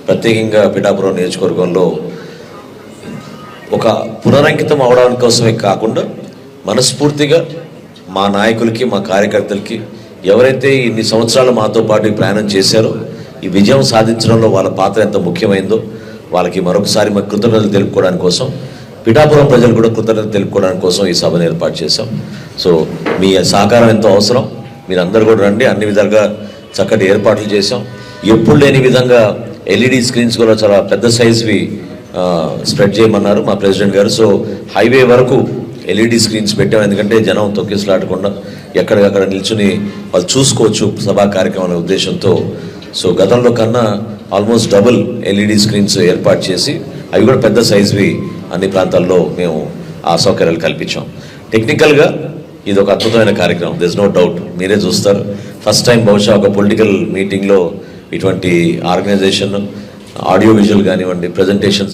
ప్రత్యేకంగా పిఠాపురం నియోజకవర్గంలో ఒక పునరంకితం అవడానికి కోసమే కాకుండా మనస్ఫూర్తిగా మా నాయకులకి, మా కార్యకర్తలకి, ఎవరైతే ఇన్ని సంవత్సరాలు మాతో పాటు ప్రయాణం చేశారో ఈ విజయం సాధించడంలో వాళ్ళ పాత్ర ఎంత ముఖ్యమైందో వాళ్ళకి మరొకసారి మా కృతజ్ఞతలు తెలుపుకోవడానికి కోసం, పిఠాపురం ప్రజలు కూడా కృతజ్ఞతలు తెలుపుకోవడానికి కోసం ఈ సభను ఏర్పాటు చేశాం. సో మీ సహకారం ఎంతో అవసరం. మీరందరూ కూడా రండి. అన్ని విధాలుగా చక్కటి ఏర్పాట్లు చేశాం. ఎప్పుడు లేని విధంగా ఎల్ఈడి స్క్రీన్స్ కూడా చాలా పెద్ద సైజువి స్ప్రెడ్ చేయమన్నారు మా ప్రెసిడెంట్ గారు. సో హైవే వరకు ఎల్ఈడి స్క్రీన్స్ పెట్టాం. ఎందుకంటే జనం తొక్కిసలాడకుండా ఎక్కడికక్కడ నిల్చుని వాళ్ళు చూసుకోవచ్చు సభా కార్యక్రమాల ఉద్దేశంతో. సో గతంలో కన్నా ఆల్మోస్ట్ డబుల్ ఎల్ఈడి స్క్రీన్స్ ఏర్పాటు చేసి అవి కూడా పెద్ద సైజువి అన్ని ప్రాంతాల్లో మేము ఆ సౌకర్యాలు కల్పించాం. టెక్నికల్గా ఇది ఒక అద్భుతమైన కార్యక్రమం, దిస్ నో డౌట్. మీరే చూస్తారు. ఫస్ట్ టైం బహుశా ఒక పొలిటికల్ మీటింగ్లో ఇటువంటి ఆర్గనైజేషన్, ఆడియో విజువల్ కానివ్వండి, ప్రజెంటేషన్స్